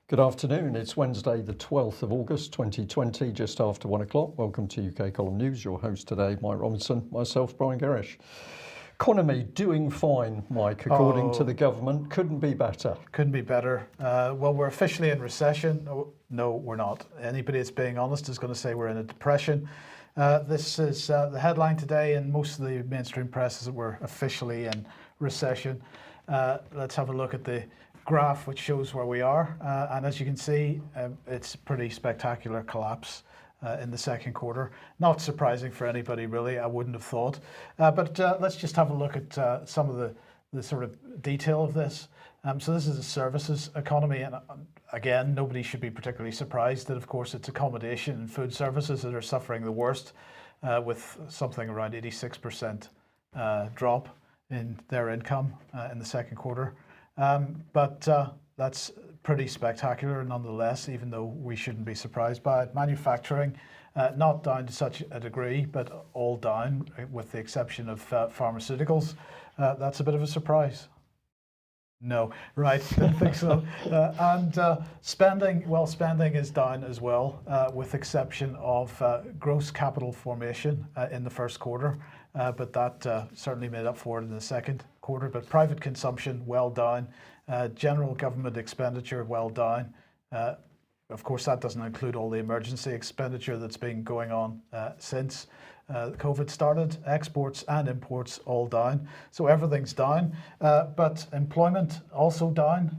Good afternoon. It's Wednesday, the 12th of August, 2020, just after 1 o'clock. Welcome to UK Column News. Your host today, Mike Robinson, myself, Brian Gerrish. Economy doing fine, Mike, according to the government. Couldn't be better. Couldn't be better. Well, we're officially in recession. No, we're not. Anybody that's being honest is going to say we're in a depression. This is the headline today, and most of the mainstream press is that we're officially in recession. Let's have a look at the graph which shows where we are, and as you can see, it's a pretty spectacular collapse in the second quarter. Not surprising for anybody really, I wouldn't have thought, but let's just have a look at some of the sort of detail of this. So this is a services economy, and again, nobody should be particularly surprised that of course it's accommodation and food services that are suffering the worst, with something around 86% drop in their income in the second quarter. But that's pretty spectacular nonetheless, even though we shouldn't be surprised by it. Manufacturing, not down to such a degree, but all down with the exception of pharmaceuticals. That's a bit of a surprise. No, right, didn't think so. And spending, well, spending is down as well, with exception of gross capital formation in the first quarter, but that certainly made up for it in the second quarter. But private consumption, well down. General government expenditure, well down. Of course, that doesn't include all the emergency expenditure that's been going on since COVID started. Exports and imports all down. So everything's down, but employment also down.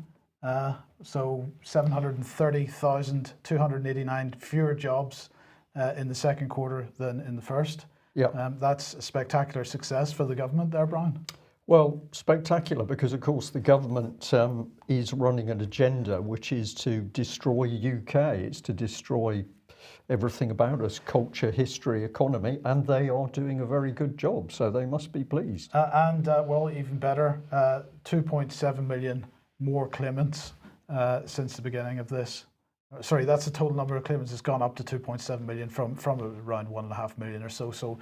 So 730,289 fewer jobs in the second quarter than in the first. Yeah. That's a spectacular success for the government there, Brian. Well, spectacular because, of course, the government is running an agenda which is to destroy UK. It's to destroy everything about us, culture, history, economy, and they are doing a very good job, so they must be pleased. Well, even better, 2.7 million more claimants since the beginning of this. Sorry, that's the total number of claimants has gone up to 2.7 million from around 1.5 million or so. So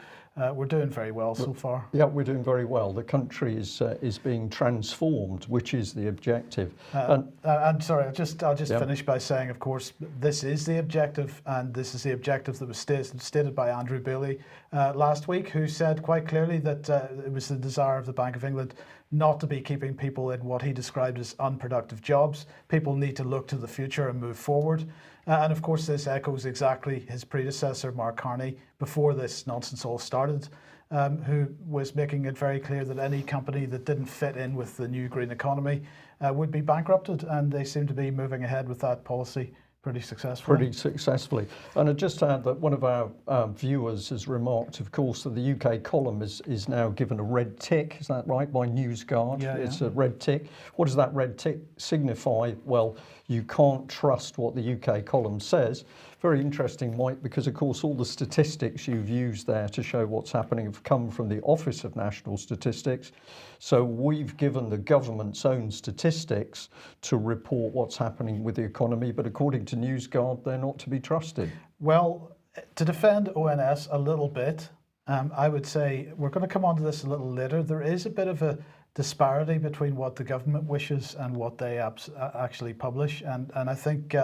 we're doing very well so far. Yeah, we're doing very well. The country is being transformed, which is the objective. And sorry, I'll just finish by saying, of course, this is the objective, and this is the objective that was stated by Andrew Beeley last week, who said quite clearly that it was the desire of the Bank of England not to be keeping people in what he described as unproductive jobs. People need to look to the future and move forward. And of course, this echoes exactly his predecessor, Mark Carney, before this nonsense all started, who was making it very clear that any company that didn't fit in with the new green economy would be bankrupted. And they seem to be moving ahead with that policy pretty successfully. And I'd just add that one of our viewers has remarked, of course, that the UK column is now given a red tick. Is that right? By NewsGuard. Yeah, it's a red tick. What does that red tick signify? Well, you can't trust what the UK column says. Very interesting, Mike, because of course all the statistics you've used there to show what's happening have come from the Office of National Statistics. So we've given the government's own statistics to report what's happening with the economy, but according to NewsGuard, they're not to be trusted. Well, to defend ONS a little bit, I would say, we're going to come on to this a little later, there is a bit of a disparity between what the government wishes and what they actually publish, and I think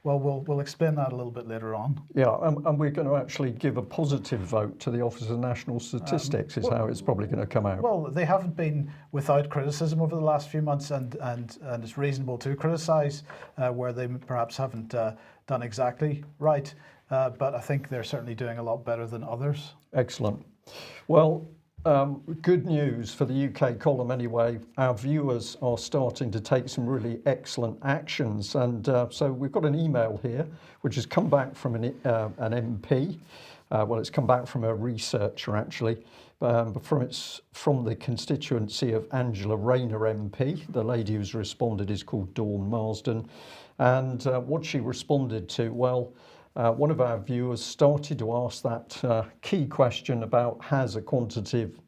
well, we'll explain that a little bit later on. Yeah, and we're going to actually give a positive vote to the Office of National Statistics, is how it's probably going to come out. Well, they haven't been without criticism over the last few months, and it's reasonable to criticise where they perhaps haven't done exactly right, but I think they're certainly doing a lot better than others. Excellent. Well, good news for the UK column anyway. Our viewers are starting to take some really excellent actions, and so we've got an email here which has come back from an MP. Well, it's come back from a researcher actually, but from the constituency of Angela Rayner MP. The lady who's responded is called Dawn Marsden, and what she responded to, well, one of our viewers started to ask that key question about, has a quantitative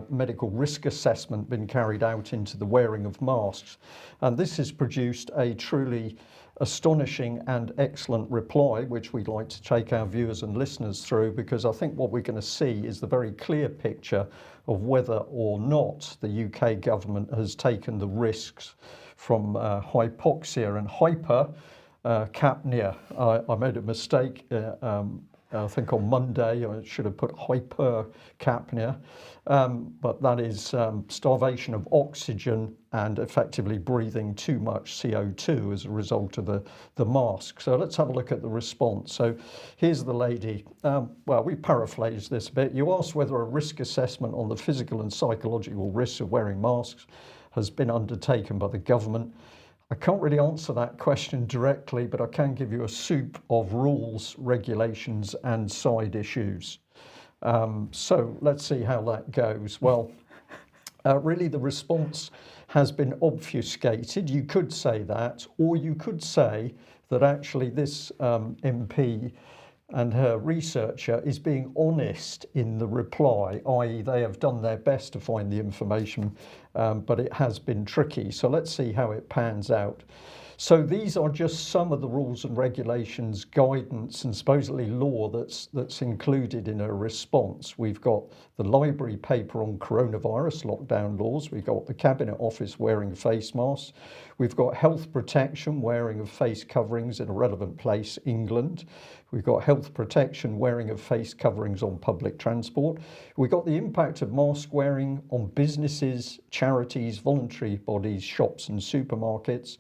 medical risk assessment been carried out into the wearing of masks? And this has produced a truly astonishing and excellent reply, which we'd like to take our viewers and listeners through, because I think what we're going to see is the very clear picture of whether or not the UK government has taken the risks from hypoxia and hypercapnia. I made a mistake. I think on Monday I should have put hypercapnia, but that is starvation of oxygen and effectively breathing too much CO2 as a result of the mask. So let's have a look at the response. So here's the lady. Well, we paraphrased this a bit. You asked whether a risk assessment on the physical and psychological risks of wearing masks has been undertaken by the government. I can't really answer that question directly, but I can give you a soup of rules, regulations, and side issues. So let's see how that goes. Well, really the response has been obfuscated. You could say that, or you could say that actually this MP and her researcher is being honest in the reply, i.e. they have done their best to find the information, but it has been tricky. So let's see how it pans out. So these are just some of the rules and regulations, guidance and supposedly law that's included in a response. We've got the library paper on coronavirus lockdown laws. We've got the Cabinet Office wearing face masks. We've got health protection, wearing of face coverings in a relevant place, England. We've got health protection, wearing of face coverings on public transport. We've got the impact of mask wearing on businesses, charities, voluntary bodies, shops and supermarkets.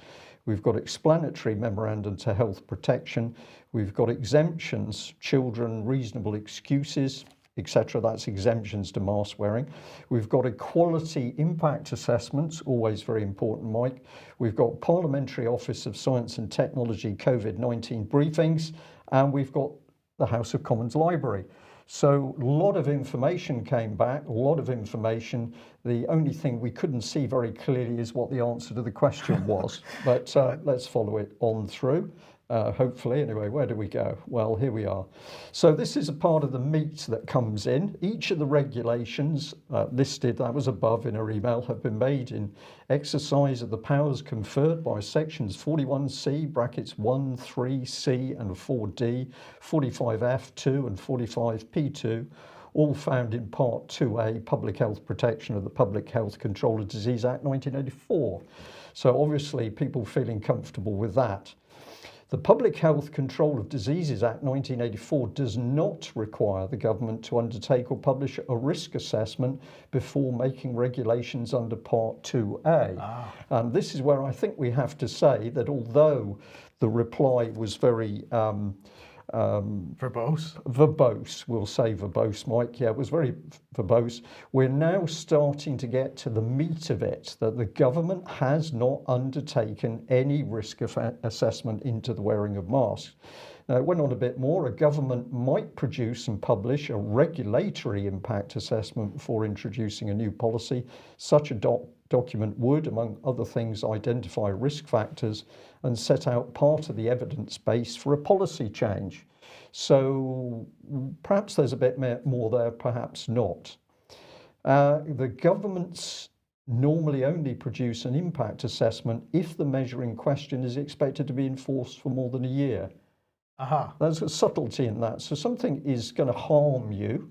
We've got explanatory memorandum to health protection. We've got exemptions, children, reasonable excuses, etc. That's exemptions to mask wearing. We've got equality impact assessments, always very important, Mike. We've got Parliamentary Office of Science and Technology COVID-19 briefings, and we've got the House of Commons Library. So a lot of information came back, a lot of information. The only thing we couldn't see very clearly is what the answer to the question was. But let's follow it on through. Hopefully, anyway, where do we go? Well, here we are. So this is a part of the meat that comes in. Each of the regulations listed, that was above in our email, have been made in exercise of the powers conferred by sections 41C, brackets 1, 3C and 4D, 45F2 and 45P2, all found in Part 2A, Public Health Protection of the Public Health Control of Disease Act 1984. So obviously people feeling comfortable with that. The Public Health Control of Diseases Act 1984 does not require the government to undertake or publish a risk assessment before making regulations under Part 2A. And this is where I think we have to say that although the reply was very verbose, we'll say verbose, Mike. Yeah, it was very verbose. We're now starting to get to the meat of it, that the government has not undertaken any risk assessment into the wearing of masks. Now, it went on a bit more. A government might produce and publish a regulatory impact assessment before introducing a new policy. Such a document would, among other things, identify risk factors and set out part of the evidence base for a policy change. So perhaps there's a bit more there, perhaps not. The governments normally only produce an impact assessment if the measure in question is expected to be enforced for more than a year. There's a subtlety in that. So something is going to harm you.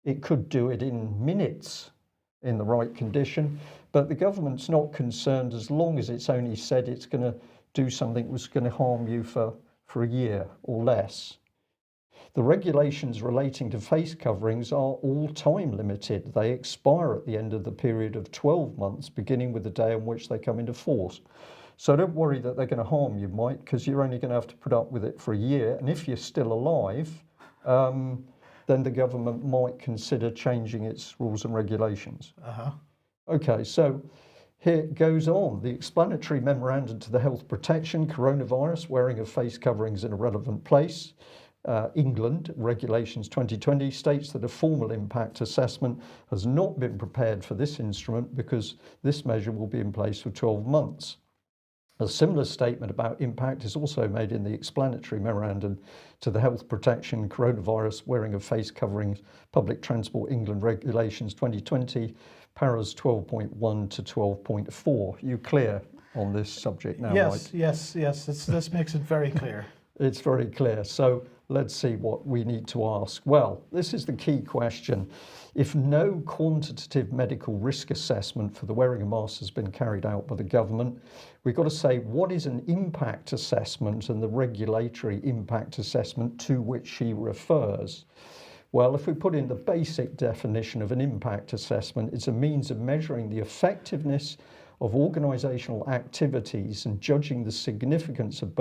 It could do it in minutes in the right condition, but the government's not concerned as long as it's only said it's going to do something that was going to harm you for a year or less. The regulations relating to face coverings are all time limited. They expire at the end of the period of 12 months, beginning with the day on which they come into force. So don't worry that they're going to harm you, Mike, because you're only going to have to put up with it for a year. And if you're still alive, then the government might consider changing its rules and regulations. Okay, so here it goes on. The explanatory memorandum to the health protection, coronavirus, wearing of face coverings in a relevant place. England, Regulations 2020, states that a formal impact assessment has not been prepared for this instrument because this measure will be in place for 12 months. A similar statement about impact is also made in the explanatory memorandum to the health protection, coronavirus, wearing of face coverings, public transport, England Regulations 2020, paras 12.1 to 12.4. You clear on this subject now, yes, Mike? Yes. This makes it very clear. It's very clear. So let's see what we need to ask. Well, this is the key question. If no quantitative medical risk assessment for the wearing of masks has been carried out by the government, we've got to say, what is an impact assessment and the regulatory impact assessment to which she refers? Well, if we put in the basic definition of an impact assessment, it's a means of measuring the effectiveness of organisational activities and judging the significance of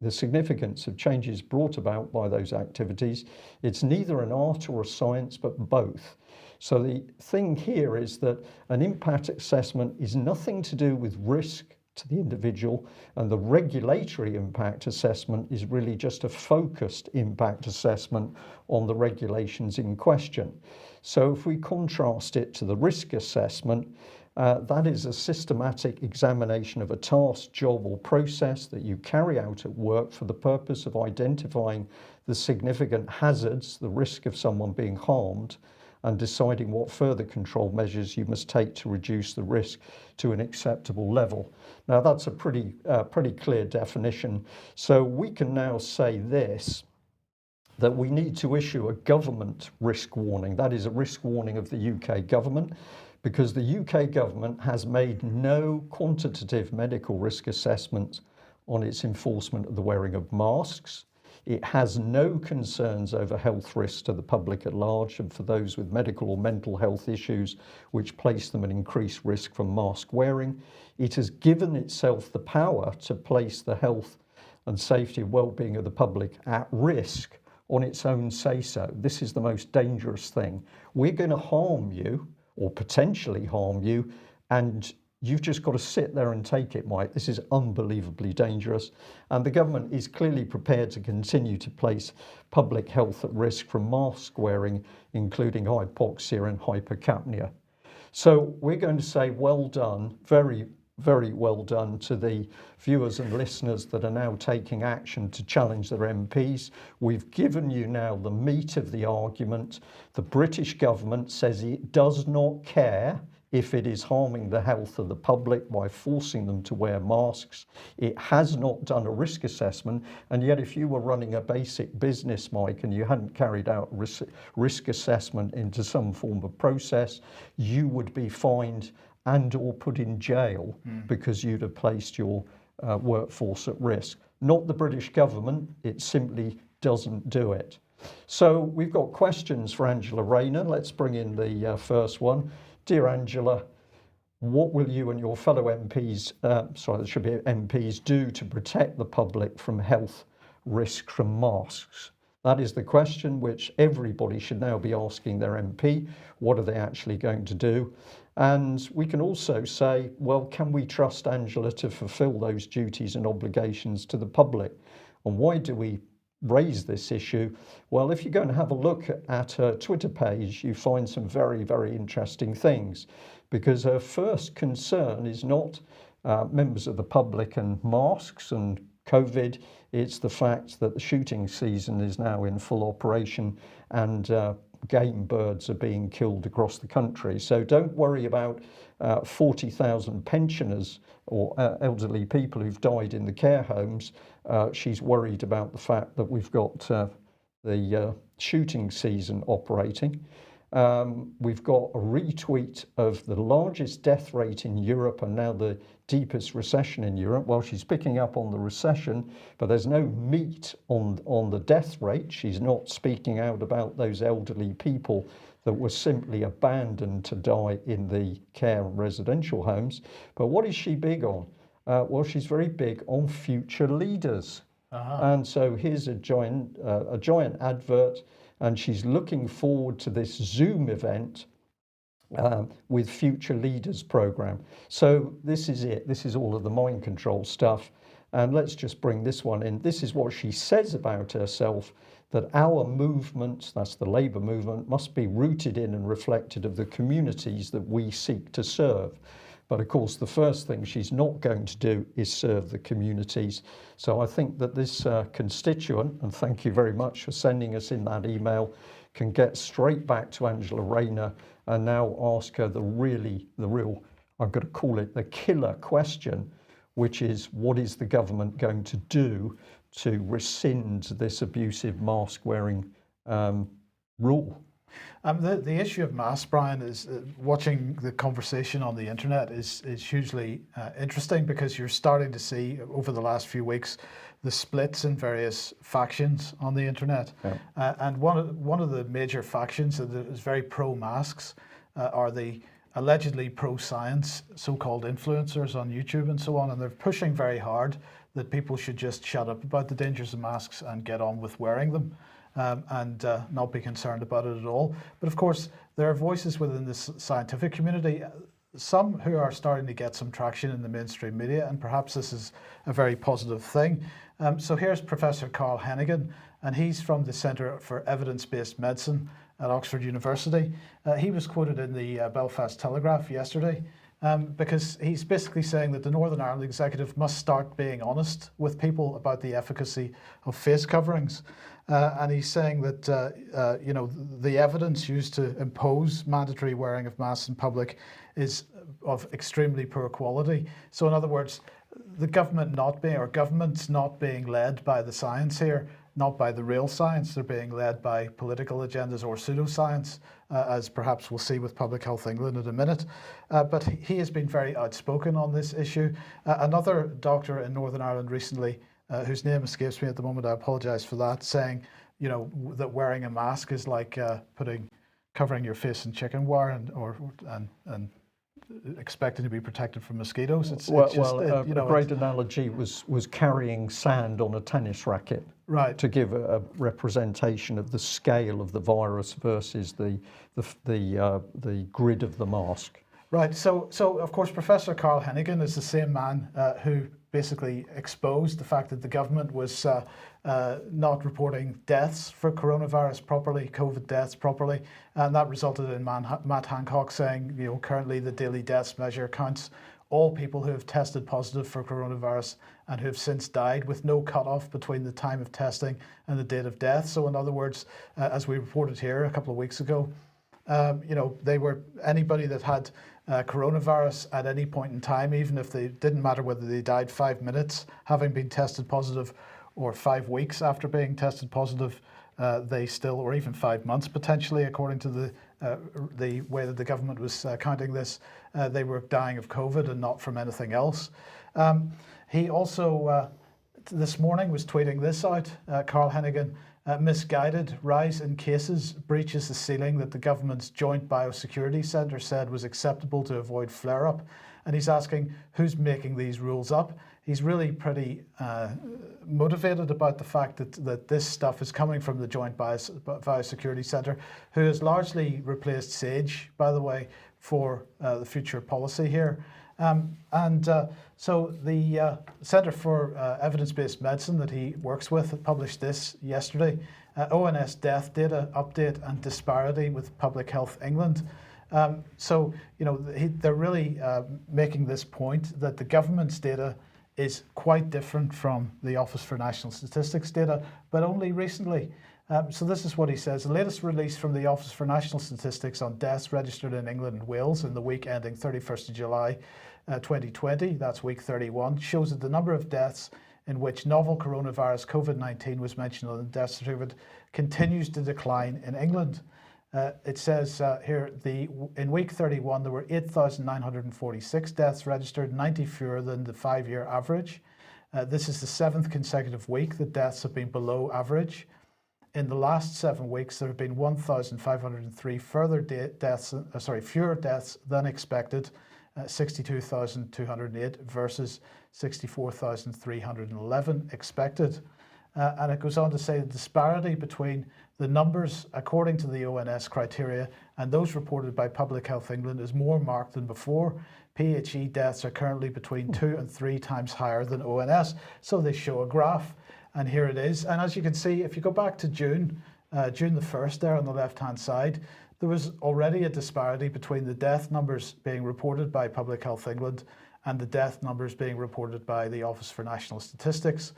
the significance of changes brought about by those activities. It's neither an art or a science, but both. So the thing here is that an impact assessment is nothing to do with risk to the individual, and the regulatory impact assessment is really just a focused impact assessment on the regulations in question. So if we contrast it to the risk assessment, that is a systematic examination of a task, job or process that you carry out at work for the purpose of identifying the significant hazards, the risk of someone being harmed, and deciding what further control measures you must take to reduce the risk to an acceptable level. Now that's a pretty clear definition. So we can now say this, that we need to issue a government risk warning. That is a risk warning of the UK government, because the UK government has made no quantitative medical risk assessments on its enforcement of the wearing of masks. It has no concerns over health risks to the public at large and for those with medical or mental health issues which place them at increased risk from mask wearing. It has given itself the power to place the health and safety and well-being of the public at risk on its own say-so. This is the most dangerous thing. We're going to harm you, or potentially harm you, and you've just got to sit there and take it, Mike. This is unbelievably dangerous, and the government is clearly prepared to continue to place public health at risk from mask wearing, including hypoxia and hypercapnia. So we're going to say well done, very, very well done to the viewers and listeners that are now taking action to challenge their MPs. We've given you now the meat of the argument. The British government says it does not care if it is harming the health of the public by forcing them to wear masks. It has not done a risk assessment, and yet if you were running a basic business, Mike, and you hadn't carried out risk assessment into some form of process, you would be fined and or put in jail because you'd have placed your workforce at risk. Not the British government, it simply doesn't do it. So we've got questions for Angela Rayner. Let's bring in the first one. Dear Angela, what will you and your fellow MPs, MPs, do to protect the public from health risk from masks? That is the question which everybody should now be asking their MP. What are they actually going to do? And we can also say, well, can we trust Angela to fulfill those duties and obligations to the public? And why do we raise this issue? Well, if you're going to have a look at her Twitter page, you find some very, very interesting things, because her first concern is not members of the public and masks and COVID. It's the fact that the shooting season is now in full operation and game birds are being killed across the country. So don't worry about 40,000 pensioners or elderly people who've died in the care homes. She's worried about the fact that we've got the shooting season operating. We've got a retweet of the largest death rate in Europe and now the deepest recession in Europe. Well, she's picking up on the recession, but there's no meat on the death rate. She's not speaking out about those elderly people that were simply abandoned to die in the care and residential homes. But what is she big on? Well, she's very big on future leaders. And so here's a giant advert, and she's looking forward to this Zoom event with Future Leaders program. So this is it. This is all of the mind control stuff. And let's just bring this one in. This is what she says about herself, that our movement, that's the Labour movement, must be rooted in and reflected of the communities that we seek to serve. But of course, the first thing she's not going to do is serve the communities. So I think that this constituent, and thank you very much for sending us in that email, can get straight back to Angela Rayner and now ask her the real, I'm going to call it the killer question, which is, what is the government going to do to rescind this abusive mask wearing rule? The issue of masks, Brian, is watching the conversation on the internet is hugely interesting, because you're starting to see over the last few weeks the splits in various factions on the internet. Yeah. And one of the major factions that is very pro-masks are the allegedly pro-science so-called influencers on YouTube and so on, and they're pushing very hard that people should just shut up about the dangers of masks and get on with wearing them. And not be concerned about it at all. But of course, there are voices within the scientific community, some who are starting to get some traction in the mainstream media, and perhaps this is a very positive thing. So here's Professor Carl Hennigan, and he's from the Centre for Evidence-Based Medicine at Oxford University. He was quoted in the Belfast Telegraph yesterday, because he's basically saying that the Northern Ireland Executive must start being honest with people about the efficacy of face coverings. And he's saying that the evidence used to impose mandatory wearing of masks in public is of extremely poor quality. So in other words, the governments not being led by the science here, not by the real science. They're being led by political agendas or pseudoscience, as perhaps we'll see with Public Health England in a minute. But he has been very outspoken on this issue. Another doctor in Northern Ireland recently, whose name escapes me at the moment, I apologise for that, saying, that wearing a mask is like covering your face in chicken wire and expecting to be protected from mosquitoes. A great analogy was carrying sand on a tennis racket, right? To give a representation of the scale of the virus versus the grid of the mask. Right. So of course, Professor Carl Hennigan is the same man who basically exposed the fact that the government was not reporting deaths for coronavirus properly, COVID deaths properly, and that resulted in Matt Hancock saying, currently the daily deaths measure counts all people who have tested positive for coronavirus and who have since died, with no cutoff between the time of testing and the date of death. So in other words, as we reported here a couple of weeks ago, they were anybody that had coronavirus at any point in time, even if they didn't matter whether they died 5 minutes having been tested positive or 5 weeks after being tested positive, they still, or even 5 months potentially, according to the way that the government was counting this, they were dying of COVID and not from anything else. He also this morning was tweeting this out, Carl Hennigan. Misguided rise in cases breaches the ceiling that the government's joint biosecurity centre said was acceptable to avoid flare-up. And he's asking who's making these rules up. He's really pretty motivated about the fact that this stuff is coming from the joint biosecurity centre, who has largely replaced SAGE, by the way, for the future policy here. So the Centre for Evidence-Based Medicine that he works with published this yesterday, ONS death data update and disparity with Public Health England. They're really making this point that the government's data is quite different from the Office for National Statistics data, but only recently. So this is what he says. The latest release from the Office for National Statistics on deaths registered in England and Wales in the week ending 31st of July 2020, that's week 31, shows that the number of deaths in which novel coronavirus COVID-19 was mentioned on the death certificate continues to decline in England. It says here, in week 31, there were 8,946 deaths registered, 90 fewer than the 5-year average. This is the 7th consecutive week that deaths have been below average. In the last 7 weeks, there have been 1,503 fewer deaths than expected, 62,208 versus 64,311 expected. And it goes on to say the disparity between the numbers according to the ONS criteria and those reported by Public Health England is more marked than before. PHE deaths are currently between 2 and 3 times higher than ONS. So they show a graph, and here it is. And as you can see, if you go back to June the 1st there on the left-hand side, there was already a disparity between the death numbers being reported by Public Health England and the death numbers being reported by the Office for National Statistics.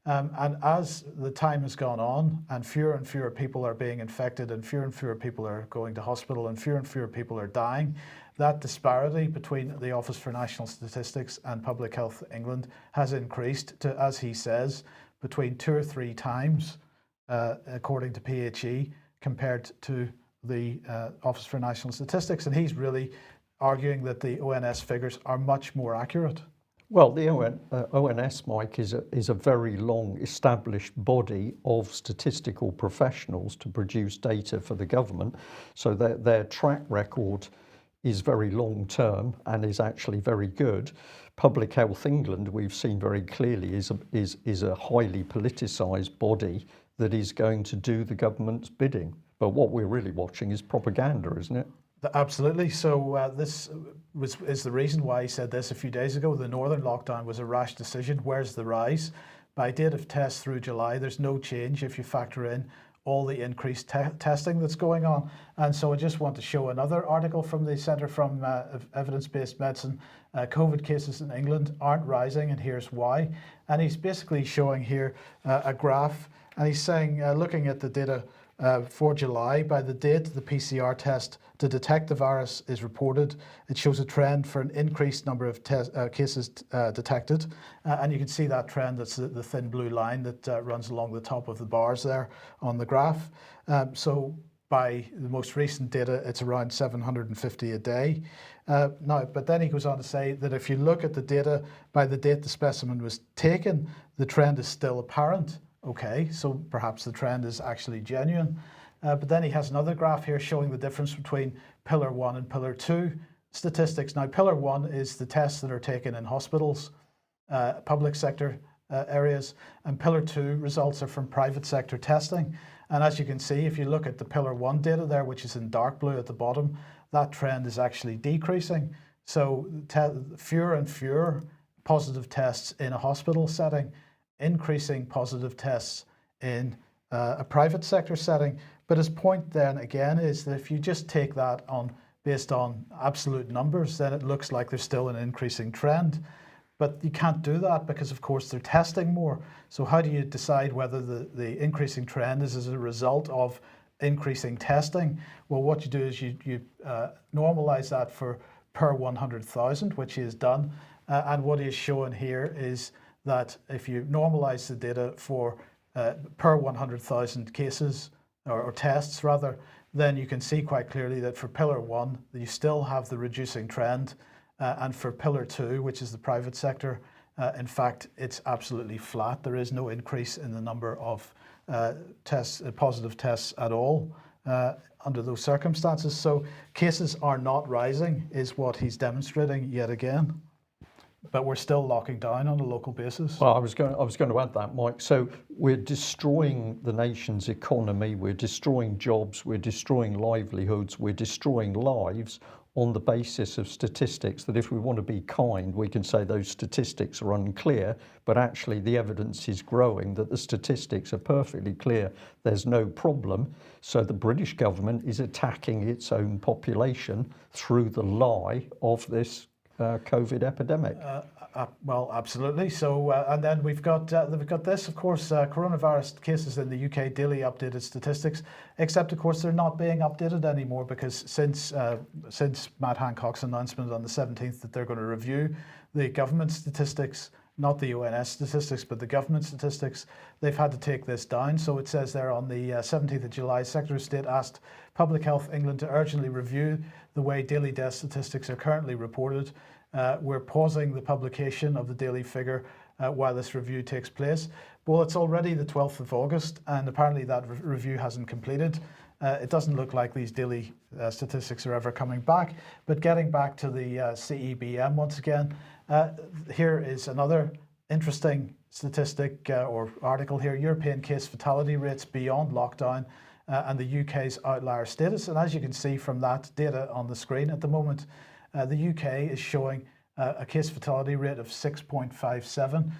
And as the time has gone on and fewer people are being infected and fewer people are going to hospital and fewer people are dying, that disparity between the Office for National Statistics and Public Health England has increased to, as he says, between 2 or 3 times, according to PHE, compared to the Office for National Statistics. And he's really arguing that the ONS figures are much more accurate. Well, the ONS, Mike, is a very long established body of statistical professionals to produce data for the government. So their track record is very long term and is actually very good. Public Health England, we've seen very clearly, is a highly politicised body that is going to do the government's bidding. But what we're really watching is propaganda, isn't it? Absolutely. So this is the reason why he said this a few days ago. The northern lockdown was a rash decision. Where's the rise? By date of tests through July, there's no change if you factor in all the increased testing that's going on. And so I just want to show another article from the Centre from Evidence-Based Medicine. COVID cases in England aren't rising, and here's why. And he's basically showing here a graph, and he's saying, looking at the data for July, by the date the PCR test to detect the virus is reported, it shows a trend for an increased number of cases detected. And you can see that trend, that's the thin blue line that runs along the top of the bars there on the graph. So by the most recent data, it's around 750 a day. But then he goes on to say that if you look at the data by the date the specimen was taken, the trend is still apparent. Okay, so perhaps the trend is actually genuine. But then he has another graph here showing the difference between Pillar 1 and Pillar 2 statistics. Now, Pillar 1 is the tests that are taken in hospitals, public sector areas, and Pillar 2 results are from private sector testing. And as you can see, if you look at the Pillar 1 data there, which is in dark blue at the bottom, that trend is actually decreasing. So fewer and fewer positive tests in a hospital setting, increasing positive tests in a private sector setting. But his point then again is that if you just take that on based on absolute numbers, then it looks like there's still an increasing trend. But you can't do that because of course they're testing more. So how do you decide whether the increasing trend is as a result of increasing testing? Well, what you do is you normalize that for per 100,000, which he has done. And what he is showing here is that if you normalize the data for per 100,000 cases or tests rather, then you can see quite clearly that for Pillar 1 you still have the reducing trend, and for Pillar 2, which is the private sector, in fact it's absolutely flat. There is no increase in the number of positive tests at all under those circumstances. So cases are not rising is what he's demonstrating yet again. But we're still locking down on a local basis. Well, I was going to add that, Mike. So we're destroying the nation's economy, we're destroying jobs, we're destroying livelihoods, we're destroying lives on the basis of statistics that, if we want to be kind, we can say those statistics are unclear, but actually the evidence is growing that the statistics are perfectly clear. There's no problem. So the British government is attacking its own population through the lie of this COVID epidemic. Well, absolutely. So, and then we've got this, of course, coronavirus cases in the UK, daily updated statistics, except of course they're not being updated anymore because since Matt Hancock's announcement on the 17th that they're going to review the government statistics, not the ONS statistics, but the government statistics, they've had to take this down. So it says there on the 17th of July, Secretary of State asked Public Health England to urgently review the way daily death statistics are currently reported. We're pausing the publication of the daily figure while this review takes place. Well, it's already the 12th of August, and apparently that review hasn't completed. It doesn't look like these daily statistics are ever coming back. But getting back to the CEBM once again, here is another interesting statistic or article here, European case fatality rates beyond lockdown and the UK's outlier status. And as you can see from that data on the screen at the moment, the UK is showing a case fatality rate of 6.57,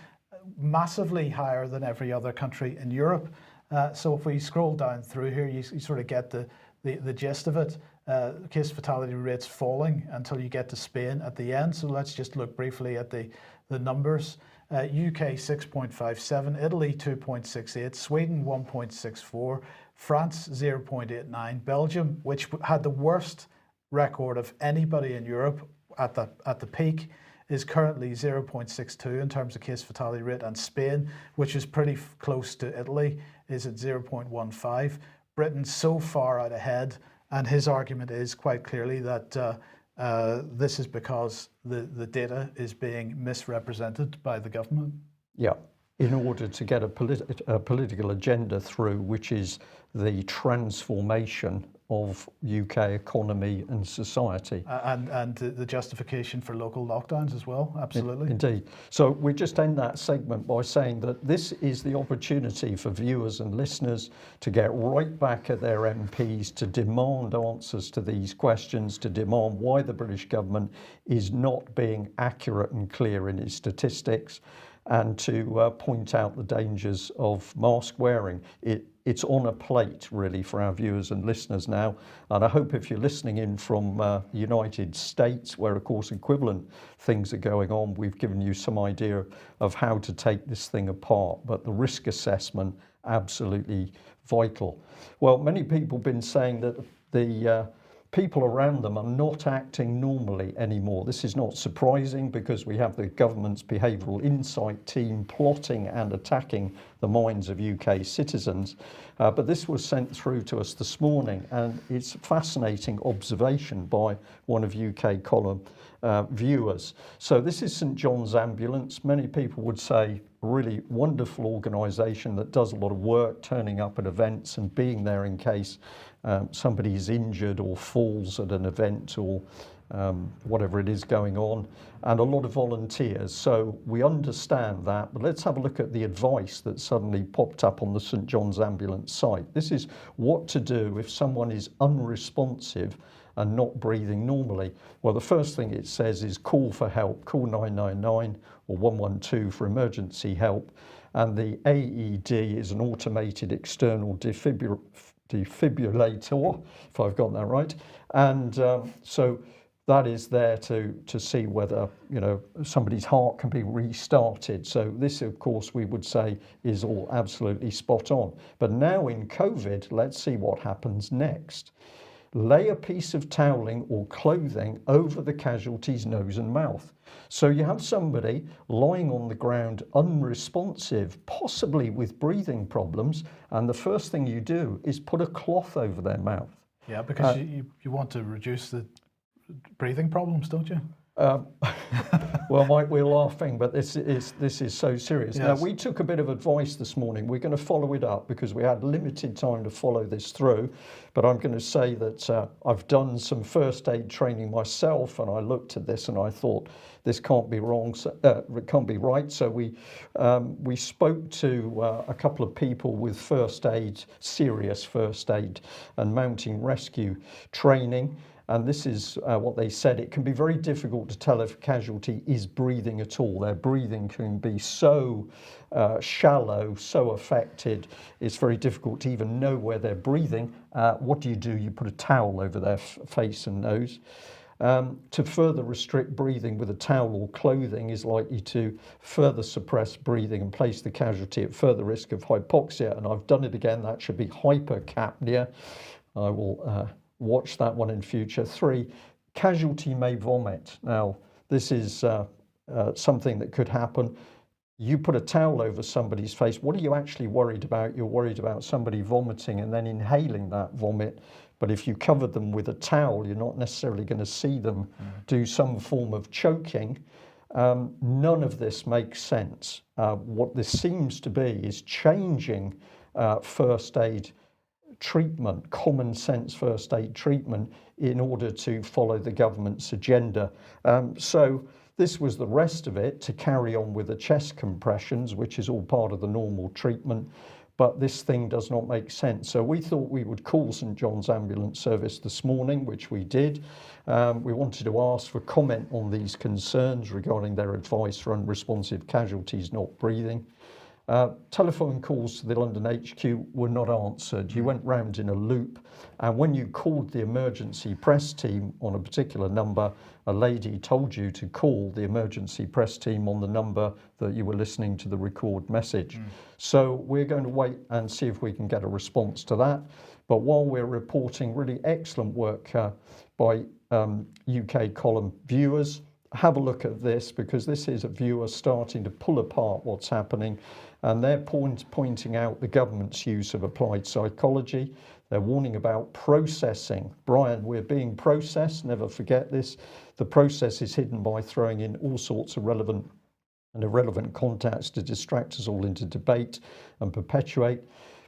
massively higher than every other country in Europe. So if we scroll down through here, you sort of get the gist of it. Case fatality rates falling until you get to Spain at the end. So let's just look briefly at the numbers. UK 6.57, Italy 2.68, Sweden 1.64, France 0.89, Belgium, which had the worst record of anybody in Europe at the peak, is currently 0.62 in terms of case fatality rate, and Spain, which is pretty close to Italy, is at 0.15. Britain's so far out ahead, and his argument is quite clearly that this is because the data is being misrepresented by the government. Yeah, in order to get a political agenda through, which is the transformation of UK economy and society. And the justification for local lockdowns as well, absolutely. Indeed. So we just end that segment by saying that this is the opportunity for viewers and listeners to get right back at their MPs, to demand answers to these questions, to demand why the British government is not being accurate and clear in its statistics, and to point out the dangers of mask wearing. It's on a plate, really, for our viewers and listeners now. And I hope if you're listening in from the United States, where, of course, equivalent things are going on, we've given you some idea of how to take this thing apart. But the risk assessment, absolutely vital. Well, many people have been saying that the people around them are not acting normally anymore. This is not surprising because we have the government's behavioural insight team plotting and attacking the minds of UK citizens. But this was sent through to us this morning, and it's a fascinating observation by one of UK column viewers. So this is St John's Ambulance. Many people would say a really wonderful organisation that does a lot of work, turning up at events and being there in case somebody is injured or falls at an event or whatever it is going on, and a lot of volunteers. So we understand that, but let's have a look at the advice that suddenly popped up on the St John's Ambulance site. This is what to do if someone is unresponsive and not breathing normally. Well, the first thing it says is call for help, call 999 or 112 for emergency help. And the AED is an automated external defibrillator, if I've got that right. And so that is there to see whether, you know, somebody's heart can be restarted. So this, of course, we would say is all absolutely spot on. But now in COVID, let's see what happens next. Lay a piece of toweling or clothing over the casualty's nose and mouth. So you have somebody lying on the ground unresponsive, possibly with breathing problems, and the first thing you do is put a cloth over their mouth. Yeah, because you want to reduce the breathing problems, don't you? Well, Mike, we're laughing, but this is so serious. Yes. Now, we took a bit of advice this morning. We're going to follow it up because we had limited time to follow this through. But I'm going to say that I've done some first aid training myself, and I looked at this and I thought this can't be wrong. It can't be right. So we spoke to a couple of people with first aid, serious first aid, and mountain rescue training. And this is what they said. It can be very difficult to tell if a casualty is breathing at all. Their breathing can be so shallow, so affected, it's very difficult to even know where they're breathing. What do? You put a towel over their face and nose. To further restrict breathing with a towel or clothing is likely to further suppress breathing and place the casualty at further risk of hypoxia. And I've done it again. That should be hypercapnia. I will watch that one in future. 3, casualty may vomit. Now, this is something that could happen. You put a towel over somebody's face. What are you actually worried about? You're worried about somebody vomiting and then inhaling that vomit. But if you covered them with a towel, you're not necessarily going to see them do some form of choking. None of this makes sense. What this seems to be is changing first aid treatment, common sense first aid treatment, in order to follow the government's agenda. So this was the rest of it, to carry on with the chest compressions, which is all part of the normal treatment. But this thing does not make sense. So we thought we would call St John's Ambulance Service this morning, which we did. We wanted to ask for comment on these concerns regarding their advice for unresponsive casualties not breathing. Telephone calls to the London HQ were not answered. You went round in a loop, and when you called the emergency press team on a particular number, a lady told you to call the emergency press team on the number that you were listening to the record message. So we're going to wait and see if we can get a response to that. But while we're reporting really excellent work by UK column viewers, have a look at this, because this is a viewer starting to pull apart what's happening, and they're pointing out the government's use of applied psychology. They're warning about processing. Brian, we're being processed, never forget this. The process is hidden by throwing in all sorts of relevant and irrelevant contacts to distract us all into debate and perpetuate.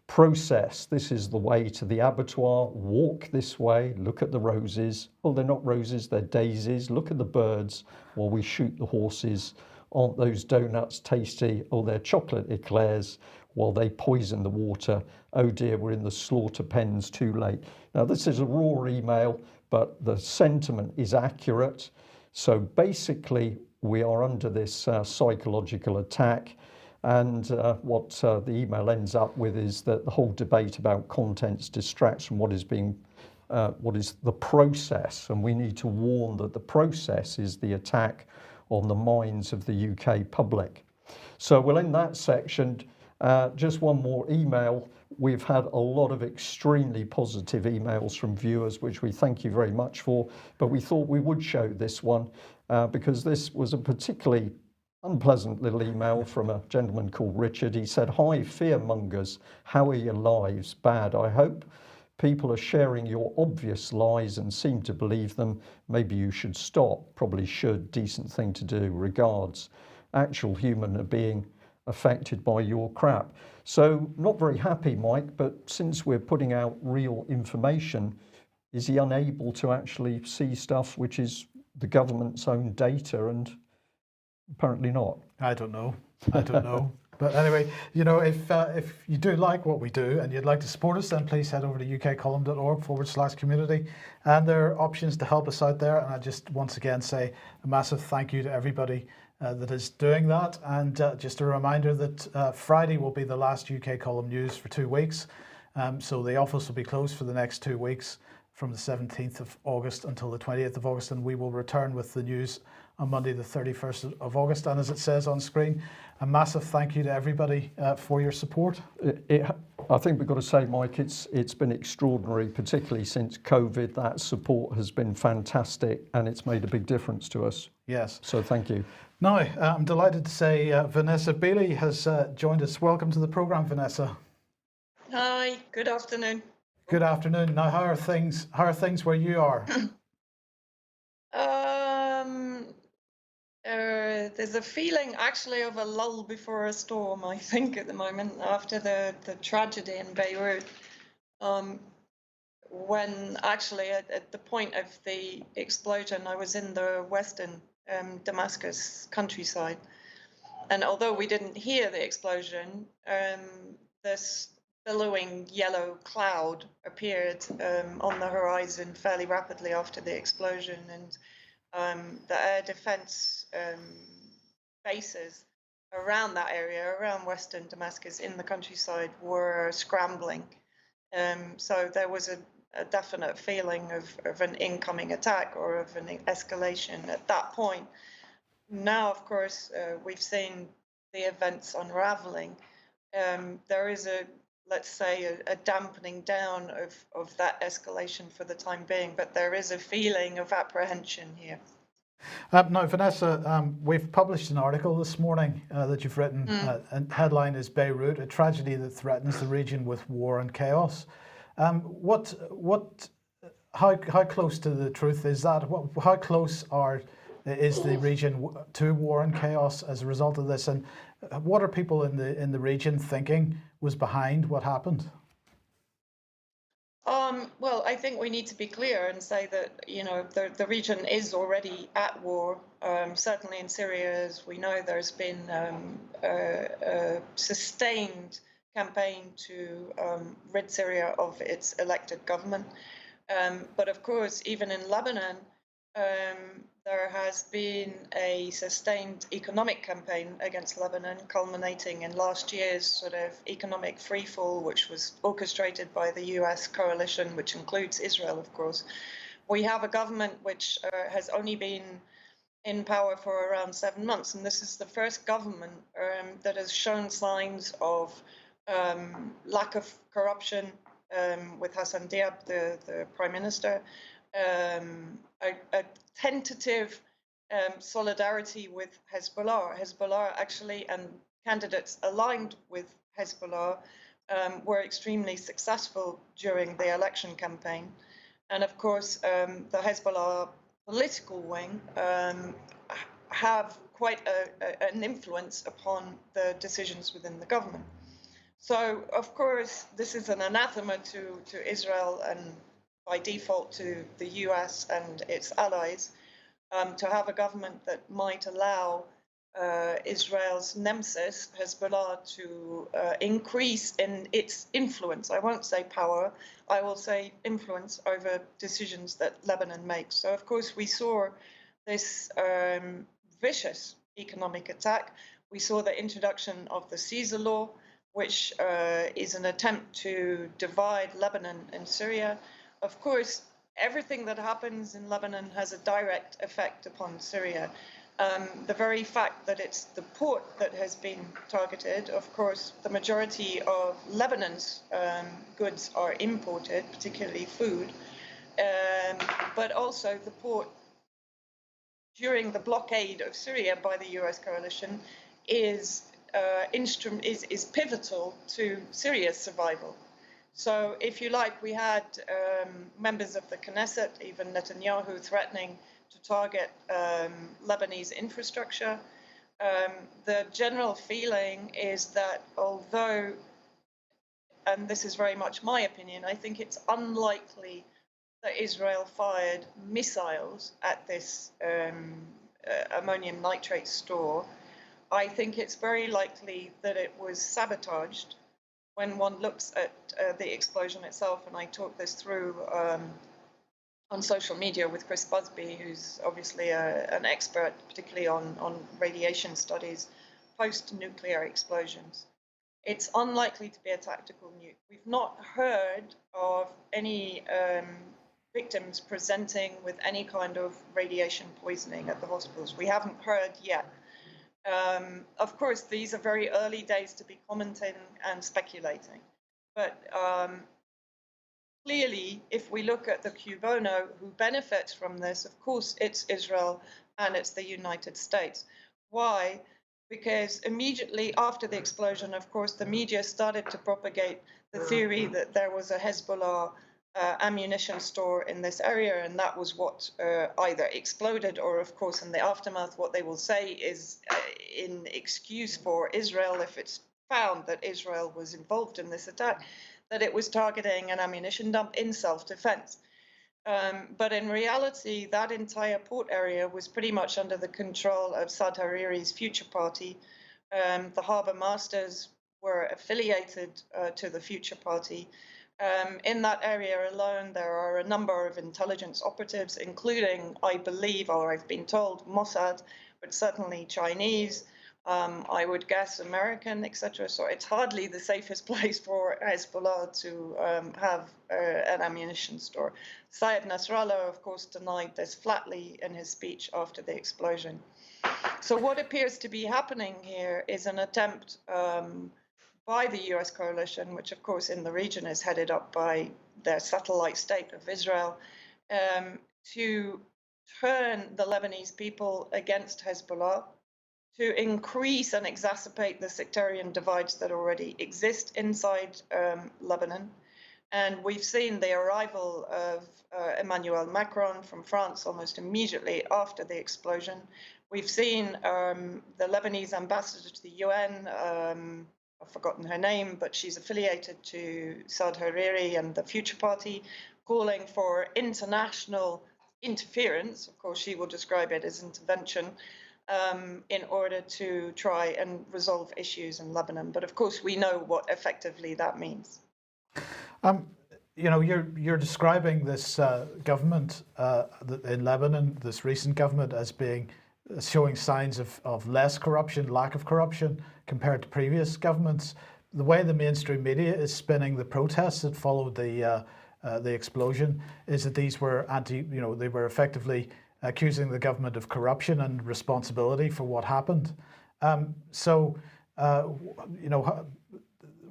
Process, this is the way to the abattoir. Walk this way, look at the roses. Oh, they're not roses, they're daisies. Look at the birds while we shoot the horses. Aren't those donuts tasty? Oh, they're chocolate eclairs while they poison the water. Oh dear, we're in the slaughter pens, too late. Now, this is a raw email, but the sentiment is accurate. So basically, we are under this psychological attack. And what the email ends up with is that the whole debate about contents distracts from what is the process. And we need to warn that the process is the attack on the minds of the UK public. So we'll end that section. Just one more email. We've had a lot of extremely positive emails from viewers, which we thank you very much for, but we thought we would show this one because this was a particularly unpleasant little email from a gentleman called Richard. He said, "Hi, fearmongers, how are your lives? Bad, I hope. People are sharing your obvious lies and seem to believe them. Maybe you should stop. Probably should. Decent thing to do. Regards. Actual human are being affected by your crap." So not very happy, Mike, but since we're putting out real information, is he unable to actually see stuff which is the government's own data? And apparently not. I don't know. But anyway, you know, if you do like what we do and you'd like to support us, then please head over to ukcolumn.org/community. And there are options to help us out there. And I just once again say a massive thank you to everybody that is doing that. And just a reminder that Friday will be the last UK column news for 2 weeks. So the office will be closed for the next 2 weeks from the 17th of August until the 20th of August. And we will return with the news on Monday, the 31st of August. And as it says on screen, a massive thank you to everybody for your support. I think we've got to say, Mike, it's been extraordinary, particularly since COVID. That support has been fantastic and it's made a big difference to us. Yes. So thank you. Now, I'm delighted to say Vanessa Beeley has joined us. Welcome to the programme, Vanessa. Hi, good afternoon. Good afternoon. Now, how are things where you are? There's a feeling actually of a lull before a storm, I think, at the moment, after the tragedy in Beirut. When actually at the point of the explosion, I was in the western Damascus countryside. And although we didn't hear the explosion, this billowing yellow cloud appeared on the horizon fairly rapidly after the explosion, and the air defense bases around that area, around western Damascus in the countryside, were scrambling. So there was a definite feeling of an incoming attack or of an escalation at that point. Now, of course, we've seen the events unraveling. There is let's say, a dampening down of that escalation for the time being, but there is a feeling of apprehension here. Now, Vanessa, we've published an article this morning that you've written, and headline is "Beirut, a tragedy that threatens the region with war and chaos." How close to the truth is that? How close is the region to war and chaos as a result of this? And what are people in the region thinking was behind what happened? Well, I think we need to be clear and say that, you know, the region is already at war. Certainly in Syria, as we know, there's been a sustained campaign to rid Syria of its elected government. But of course, even in Lebanon, there has been a sustained economic campaign against Lebanon, culminating in last year's sort of economic freefall, which was orchestrated by the US coalition, which includes Israel, of course. We have a government which has only been in power for around 7 months, and this is the first government that has shown signs of lack of corruption, with Hassan Diab, the prime minister, a tentative solidarity with Hezbollah. Hezbollah actually, and candidates aligned with Hezbollah were extremely successful during the election campaign. And of course, the Hezbollah political wing have quite an influence upon the decisions within the government. So, of course, this is an anathema to Israel and by default to the US and its allies to have a government that might allow Israel's nemesis, Hezbollah, to increase in its influence. I won't say power, I will say influence over decisions that Lebanon makes. So, of course, we saw this vicious economic attack. We saw the introduction of the Caesar law, which is an attempt to divide Lebanon and Syria. Of course, everything that happens in Lebanon has a direct effect upon Syria. The very fact that it's the port that has been targeted, of course, the majority of Lebanon's goods are imported, particularly food, but also the port during the blockade of Syria by the US coalition is pivotal to Syria's survival. So, if you like, we had members of the Knesset, even Netanyahu, threatening to target Lebanese infrastructure. The general feeling is that although, and this is very much my opinion, I think it's unlikely that Israel fired missiles at this ammonium nitrate store. I think it's very likely that it was sabotaged. When one looks at the explosion itself, and I talked this through on social media with Chris Busby, who's obviously an expert, particularly on radiation studies post-nuclear explosions. It's unlikely to be a tactical nuke. We've not heard of any victims presenting with any kind of radiation poisoning at the hospitals. We haven't heard yet. Of course, these are very early days to be commenting and speculating. But clearly, if we look at the cui bono who benefits from this, of course, it's Israel and it's the United States. Why? Because immediately after the explosion, of course, the media started to propagate the theory that there was a Hezbollah ammunition store in this area, and that was what either exploded or, of course, in the aftermath, what they will say is in excuse for Israel, if it's found that Israel was involved in this attack, that it was targeting an ammunition dump in self-defense. But in reality, that entire port area was pretty much under the control of Saad Hariri's Future Party. The harbour masters were affiliated to the Future Party. In that area alone, there are a number of intelligence operatives, including, I believe, or I've been told, Mossad, but certainly Chinese, I would guess American, etc. So it's hardly the safest place for Hezbollah to have an ammunition store. Sayed Nasrallah, of course, denied this flatly in his speech after the explosion. So what appears to be happening here is an attempt by the US coalition, which of course in the region is headed up by their satellite state of Israel, to turn the Lebanese people against Hezbollah, to increase and exacerbate the sectarian divides that already exist inside Lebanon. And we've seen the arrival of Emmanuel Macron from France almost immediately after the explosion. We've seen the Lebanese ambassador to the UN, I've forgotten her name, but she's affiliated to Saad Hariri and the Future Party, calling for international interference. Of course, she will describe it as intervention in order to try and resolve issues in Lebanon. But of course, we know what effectively that means. You know, you're describing this government in Lebanon, this recent government, as being showing signs of less corruption, lack of corruption compared to previous governments. The way the mainstream media is spinning the protests that followed the explosion is that these were they were effectively accusing the government of corruption and responsibility for what happened.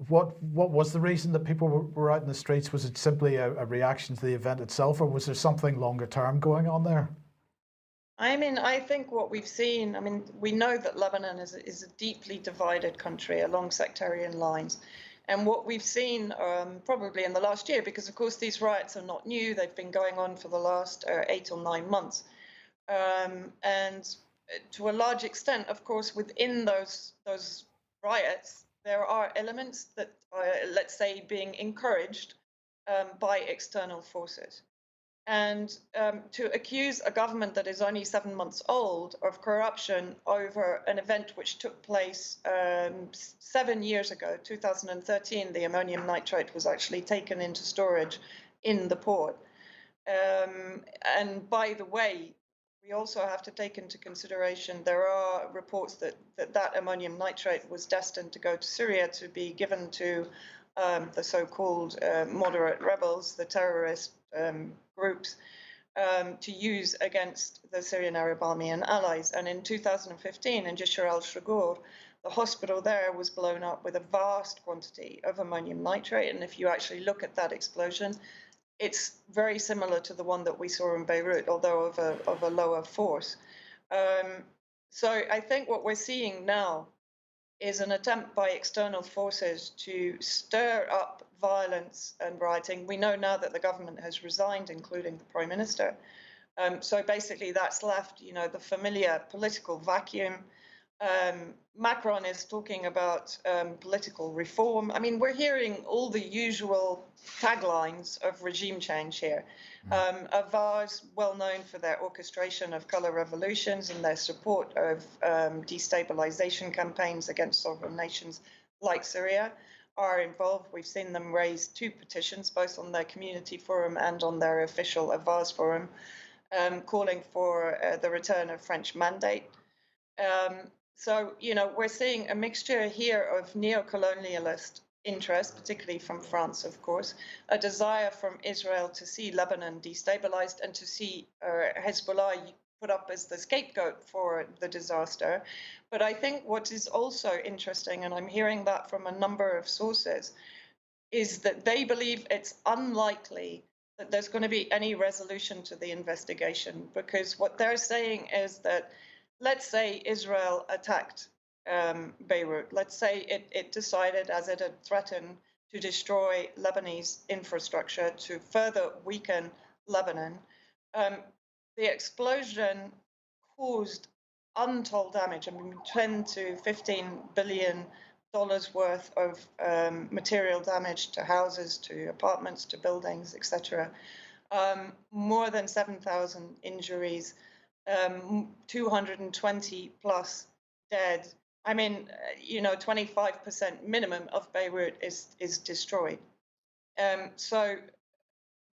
What was the reason that people were out in the streets? Was it simply a reaction to the event itself, or was there something longer term going on there? I mean, I think what we've seen, I mean, we know that Lebanon is a deeply divided country along sectarian lines. And what we've seen probably in the last year, because of course these riots are not new, they've been going on for the last 8 or 9 months. And to a large extent, of course, within those riots, there are elements that are, let's say, being encouraged by external forces. And to accuse a government that is only 7 months old of corruption over an event which took place 7 years ago, 2013, the ammonium nitrate was actually taken into storage in the port. And by the way, we also have to take into consideration there are reports that ammonium nitrate was destined to go to Syria to be given to the so-called moderate rebels, the terrorist groups, to use against the Syrian Arab Army and allies. And in 2015, in Gerrish al-Shugur, the hospital there was blown up with a vast quantity of ammonium nitrate. And if you actually look at that explosion, it's very similar to the one that we saw in Beirut, although of a lower force. So I think what we're seeing now is an attempt by external forces to stir up violence and rioting. We know now that the government has resigned, including the Prime Minister. So basically that's left, the familiar political vacuum. Macron is talking about political reform. I mean, we're hearing all the usual taglines of regime change here. Avars, well known for their orchestration of color revolutions and their support of destabilization campaigns against sovereign nations like Syria, are involved. We've seen them raise 2 petitions, both on their community forum and on their official Avars forum, calling for the return of French mandate. So, we're seeing a mixture here of neo-colonialist interest, particularly from France, of course, a desire from Israel to see Lebanon destabilized and to see Hezbollah put up as the scapegoat for the disaster. But I think what is also interesting, and I'm hearing that from a number of sources, is that they believe it's unlikely that there's going to be any resolution to the investigation, because what they're saying is that, let's say Israel attacked Beirut. Let's say it decided, as it had threatened, to destroy Lebanese infrastructure to further weaken Lebanon. The explosion caused untold damage. I mean, 10 to 15 billion dollars worth of material damage to houses, to apartments, to buildings, etc. More than 7,000 injuries. 220 plus dead. I mean, 25% minimum of Beirut is destroyed. So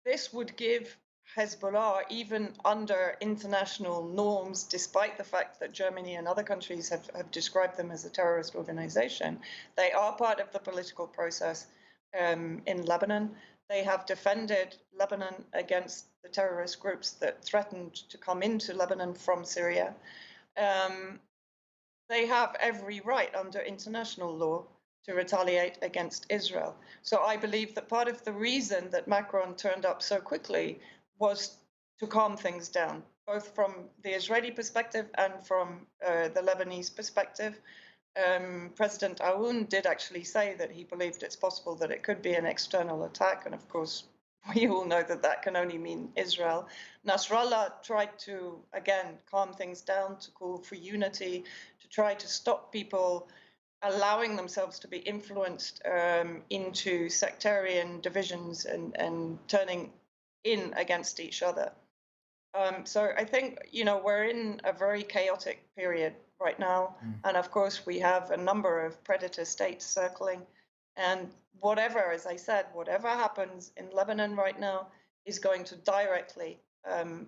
this would give Hezbollah, even under international norms, despite the fact that Germany and other countries have described them as a terrorist organization, they are part of the political process in Lebanon. They have defended Lebanon against the terrorist groups that threatened to come into Lebanon from Syria. They have every right under international law to retaliate against Israel. So I believe that part of the reason that Macron turned up so quickly was to calm things down, both from the Israeli perspective and from the Lebanese perspective. President Aoun did actually say that he believed it's possible that it could be an external attack. And of course, we all know that that can only mean Israel. Nasrallah tried to, again, calm things down, to call for unity, to try to stop people allowing themselves to be influenced into sectarian divisions and turning in against each other. So I think, we're in a very chaotic period right now. And of course, we have a number of predator states circling. And whatever, as I said, whatever happens in Lebanon right now is going to directly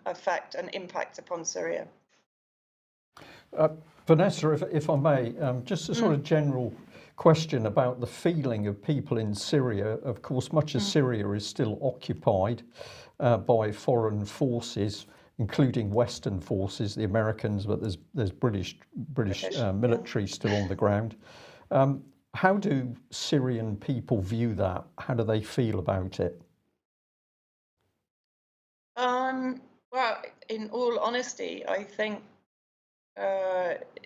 affect and impact upon Syria. Vanessa, if I may, just a sort of general question about the feeling of people in Syria. Of course, much of Syria is still occupied by foreign forces, including Western forces, the Americans, but there's British military still on the ground. How do Syrian people view that? How do they feel about it? Well, in all honesty, I think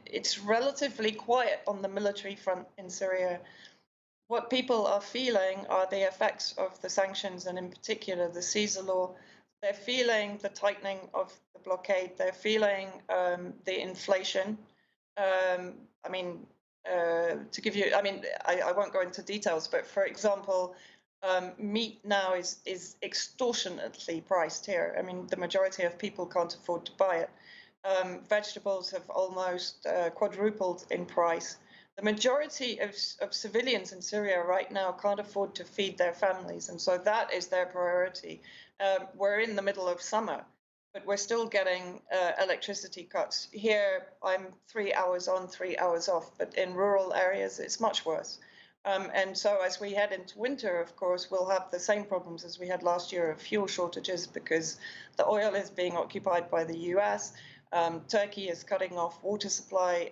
it's relatively quiet on the military front in Syria. What people are feeling are the effects of the sanctions, and in particular the Caesar law. They're feeling the tightening of the blockade. They're feeling the inflation. I mean, to give you, I mean, I won't go into details, but for example, meat now is extortionately priced here. I mean, the majority of people can't afford to buy it. Vegetables have almost quadrupled in price. The majority of civilians in Syria right now can't afford to feed their families, and so that is their priority. We're in the middle of summer, but we're still getting electricity cuts. Here, I'm 3 hours on, 3 hours off, but in rural areas, it's much worse. And so as we head into winter, of course, we'll have the same problems as we had last year of fuel shortages because the oil is being occupied by the US. Turkey is cutting off water supply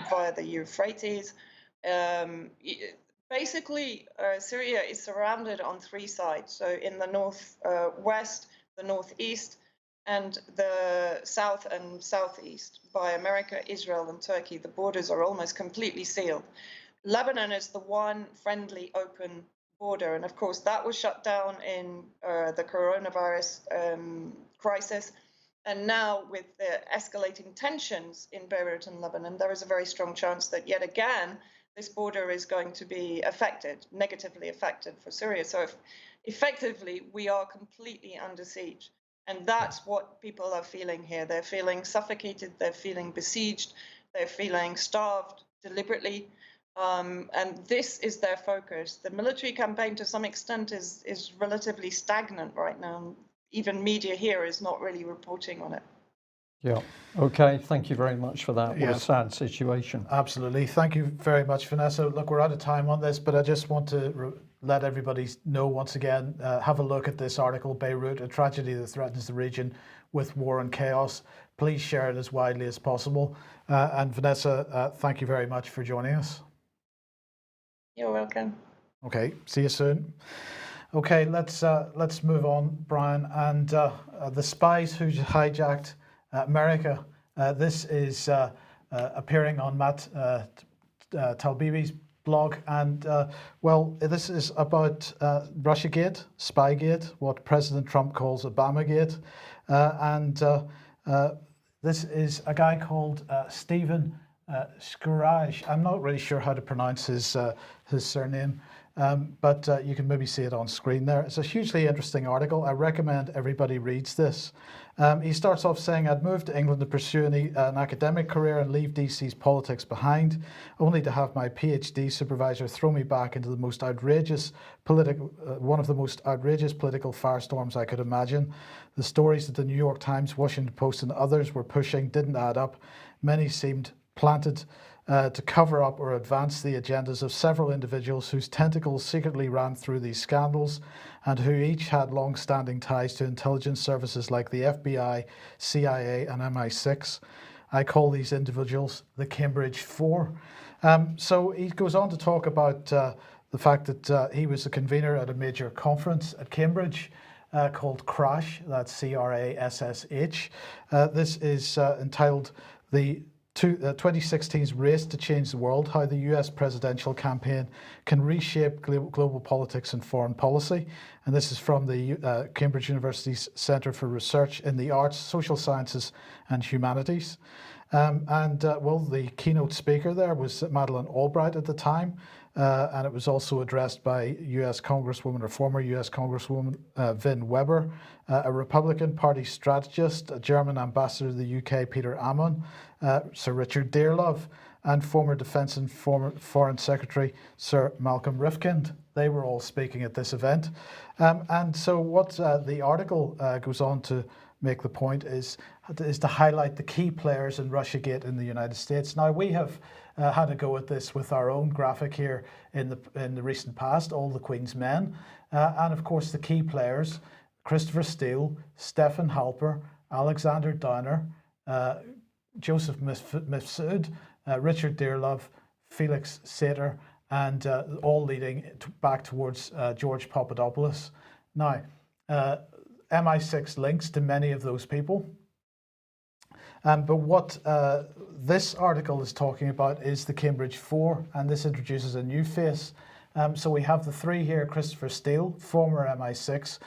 via the Euphrates. Basically, Syria is surrounded on three sides. So in the northwest, the northeast, and the south and southeast by America, Israel, and Turkey. The borders are almost completely sealed. Lebanon is the one friendly, open border. And of course, that was shut down in the coronavirus crisis. And now, with the escalating tensions in Beirut and Lebanon, there is a very strong chance that yet again, this border is going to be affected, negatively affected for Syria. So effectively, we are completely under siege. And that's what people are feeling here. They're feeling suffocated, they're feeling besieged, they're feeling starved deliberately. And this is their focus. The military campaign, to some extent, is relatively stagnant right now. Even media here is not really reporting on it. Yeah. Okay. Thank you very much for that. What Yeah. a sad situation. Absolutely. Thank you very much, Vanessa. Look, we're out of time on this, but I just want to let everybody know once again, have a look at this article, Beirut, a tragedy that threatens the region with war and chaos. Please share it as widely as possible. And Vanessa, thank you very much for joining us. You're welcome. Okay, see you soon. Okay, let's move on, Brian. And the spies who hijacked America. This is appearing on Matt Talbibi's blog, and well, this is about Russiagate, Spygate, what President Trump calls Obamagate, and this is a guy called Stephen Scrutinizing. I'm not really sure how to pronounce his surname. But you can maybe see it on screen there. It's a hugely interesting article. I recommend everybody reads this. He starts off saying, I'd moved to England to pursue an academic career and leave DC's politics behind, only to have my PhD supervisor throw me back into the most outrageous one of the most outrageous political firestorms I could imagine. The stories that the New York Times, Washington Post and others were pushing didn't add up. Many seemed planted to cover up or advance the agendas of several individuals whose tentacles secretly ran through these scandals and who each had long-standing ties to intelligence services like the FBI, CIA and MI6. I call these individuals the Cambridge Four. So he goes on to talk about the fact that he was a convener at a major conference at Cambridge called CRASH, that's CRASSH. This is entitled the 2016's Race to Change the World, How the US Presidential Campaign Can Reshape Global Politics and Foreign Policy. And this is from the Cambridge University's Centre for Research in the Arts, Social Sciences and Humanities. Well, the keynote speaker there was Madeleine Albright at the time, and it was also addressed by US Congresswoman or former US Congresswoman Vin Weber, a Republican Party strategist, a German ambassador to the UK, Peter Ammon, Sir Richard Dearlove, and former Defence and Foreign Secretary Sir Malcolm Rifkind. They were all speaking at this event. And so what the article goes on to make the point is to highlight the key players in Russiagate in the United States. Now, we have had a go at this with our own graphic here in the recent past, all the Queen's men. And of course, the key players, Christopher Steele, Stefan Halper, Alexander Downer, Joseph Mifsud, Richard Dearlove, Felix Sater, and all leading back towards George Papadopoulos. Now, MI6 links to many of those people. But what this article is talking about is the Cambridge 4, and this introduces a new face. So we have the three here: Christopher Steele, former MI6,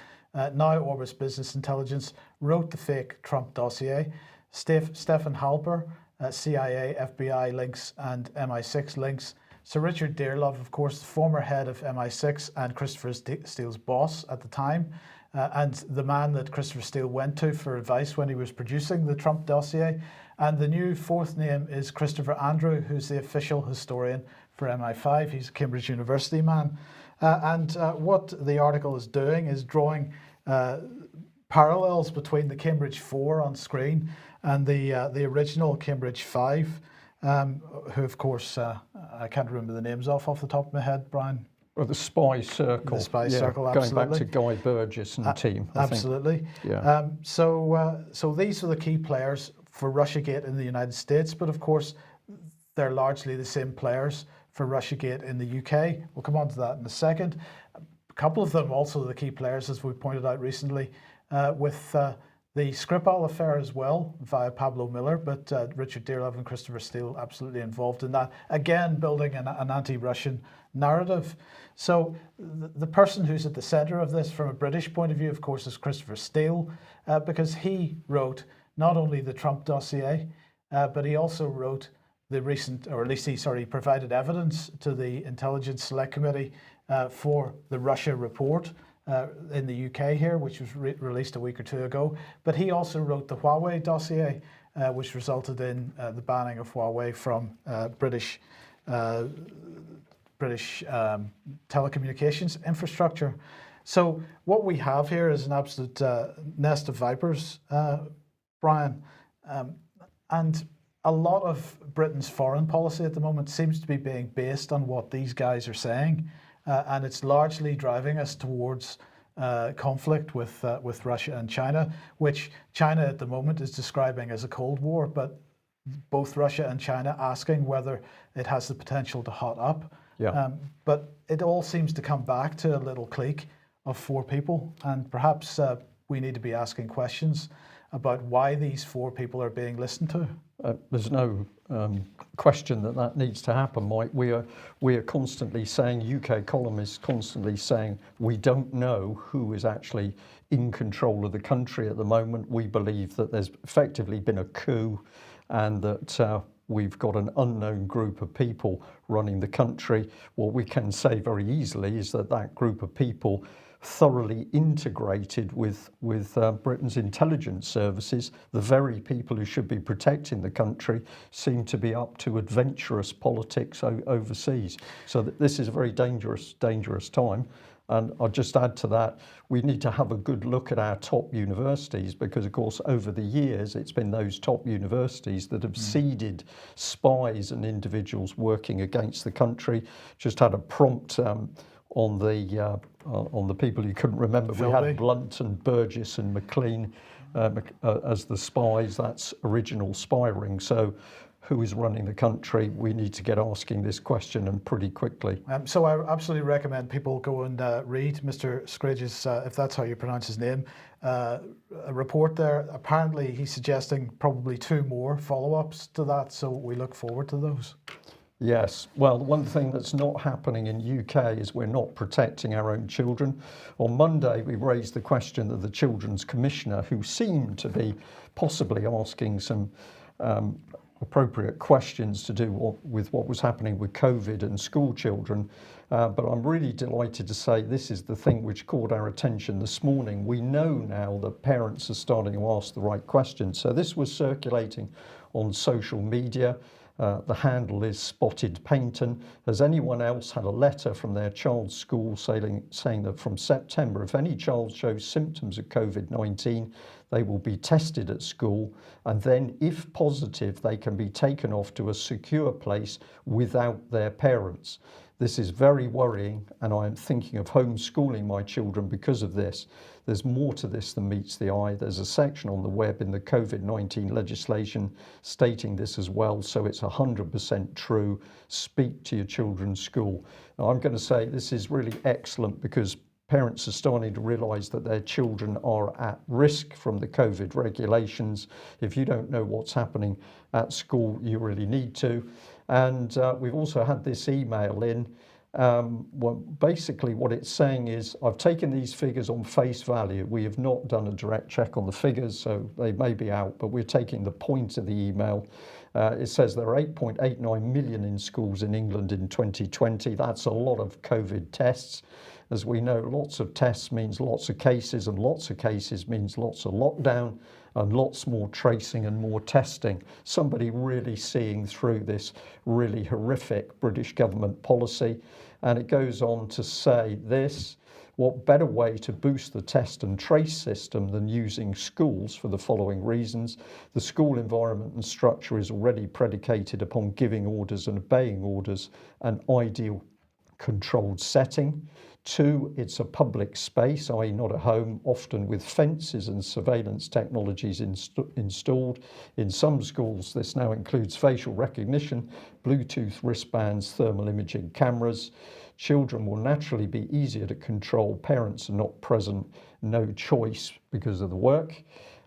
now Orbis Business Intelligence, wrote the fake Trump dossier. Stefan Halper, CIA, FBI links and MI6 links. Sir Richard Dearlove, of course, the former head of MI6 and Christopher Steele's boss at the time, and the man that Christopher Steele went to for advice when he was producing the Trump dossier. And the new fourth name is Christopher Andrew, who's the official historian for MI5. He's a Cambridge University man. What the article is doing is drawing parallels between the Cambridge 4 on screen and the original Cambridge 5, who, of course, I can't remember the names off the top of my head, Brian. Well, the Spy Circle. The Spy Circle, absolutely. Going back to Guy Burgess and team. Absolutely. Yeah. So these are the key players for Russiagate in the United States, but of course, they're largely the same players for Russiagate in the UK. We'll come on to that in a second. A couple of them also the key players, as we pointed out recently, with the Skripal affair as well, via Pablo Miller, but Richard Dearlove and Christopher Steele absolutely involved in that. Again, building an anti-Russian narrative. So the person who's at the centre of this from a British point of view, of course, is Christopher Steele, because he wrote not only the Trump dossier, but he also wrote the recent, or at least he provided evidence to the Intelligence Select Committee for the Russia report in the UK here, which was released a week or two ago. But he also wrote the Huawei dossier, which resulted in the banning of Huawei from British telecommunications infrastructure. So what we have here is an absolute nest of vipers, Brian, and a lot of Britain's foreign policy at the moment seems to be being based on what these guys are saying, and it's largely driving us towards conflict with Russia and China, which China at the moment is describing as a Cold War, but both Russia and China asking whether it has the potential to hot up. Yeah. But it all seems to come back to a little clique of four people, and perhaps we need to be asking questions about why these four people are being listened to. There's no question that needs to happen, Mike. We are constantly saying, UK columnists constantly saying, we don't know who is actually in control of the country at the moment. We believe that there's effectively been a coup and that we've got an unknown group of people running the country. What we can say very easily is that group of people thoroughly integrated with Britain's intelligence services. The very people who should be protecting the country seem to be up to adventurous politics overseas. So this is a very dangerous time. And I'll just add to that, we need to have a good look at our top universities, because of course over the years it's been those top universities that have seeded spies and individuals working against the country. Just had a prompt on the people you couldn't remember. Philby. We had Blunt and Burgess and McLean as the spies. That's original spy ring. So who is running the country? We need to get asking this question, and pretty quickly. So I absolutely recommend people go and read Mr. Scridge's, if that's how you pronounce his name, a report there. Apparently he's suggesting probably 2 more follow-ups to that, so we look forward to those. Yes, well, one thing that's not happening in UK is we're not protecting our own children. On Monday, we raised the question of the Children's Commissioner, who seemed to be possibly asking some appropriate questions to do with what was happening with COVID and school children. But I'm really delighted to say this is the thing which caught our attention this morning. We know now that parents are starting to ask the right questions. So this was circulating on social media. The handle is Spotted Painton. Has anyone else had a letter from their child's school saying that from September, if any child shows symptoms of COVID-19, they will be tested at school, and then if positive, they can be taken off to a secure place without their parents. This is very worrying, and I am thinking of homeschooling my children because of this. There's more to this than meets the eye. There's a section on the web in the COVID-19 legislation stating this as well, so it's 100% true. Speak to your children's school. Now, I'm going to say this is really excellent, because parents are starting to realise that their children are at risk from the COVID regulations. If you don't know what's happening at school, you really need to. And we've also had this email in. Well, basically what it's saying is, I've taken these figures on face value. We have not done a direct check on the figures, so they may be out, but we're taking the point of the email. It says there are 8.89 million in schools in England in 2020. That's a lot of COVID tests. As we know, lots of tests means lots of cases, and lots of cases means lots of lockdown and lots more tracing and more testing. Somebody really seeing through this really horrific British government policy. And it goes on to say this: what better way to boost the test and trace system than using schools for the following reasons? The school environment and structure is already predicated upon giving orders and obeying orders, an ideal controlled setting. 2, it's a public space, i.e. not a home, often with fences and surveillance technologies installed. In some schools, this now includes facial recognition, Bluetooth wristbands, thermal imaging cameras. Children will naturally be easier to control. Parents are not present, no choice because of the work.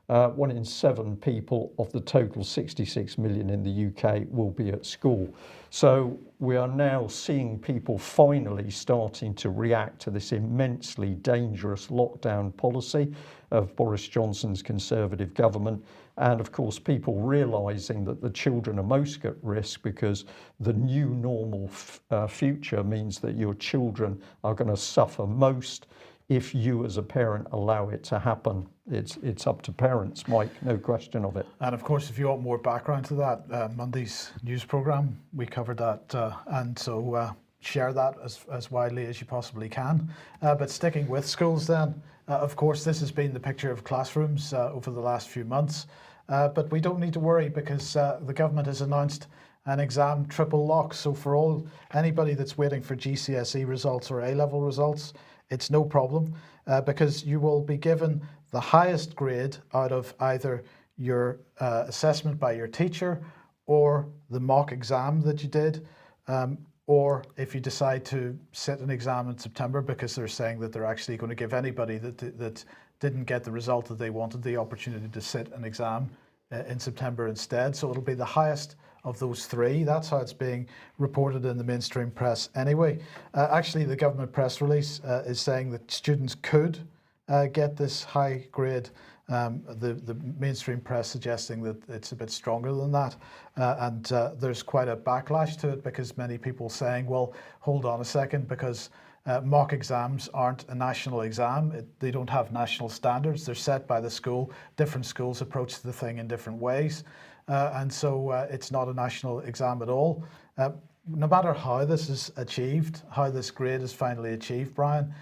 1 in 7 people of the total 66 million in the UK will be at school. So we are now seeing people finally starting to react to this immensely dangerous lockdown policy of Boris Johnson's Conservative government. And of course, people realising that the children are most at risk because the new normal future means that your children are going to suffer most if you as a parent allow it to happen. It's up to parents, Mike, no question of it. And of course, if you want more background to that, Monday's news programme, we covered that, and so share that as widely as you possibly can. But sticking with schools then, of course, this has been the picture of classrooms over the last few months, but we don't need to worry because the government has announced an exam triple lock. So for anybody that's waiting for GCSE results or A-level results, it's no problem because you will be given the highest grade out of either your assessment by your teacher or the mock exam that you did, or if you decide to sit an exam in September, because they're saying that they're actually going to give anybody that didn't get the result that they wanted the opportunity to sit an exam in September instead. So it'll be the highest of those 3. That's how it's being reported in the mainstream press anyway. Actually, the government press release is saying that students could get this high grade. The mainstream press suggesting that it's a bit stronger than that. And there's quite a backlash to it because many people saying, well, hold on a second, because mock exams aren't a national exam. They don't have national standards. They're set by the school. Different schools approach the thing in different ways. And so it's not a national exam at all. No matter how this is achieved, how this grade is finally achieved, Brian,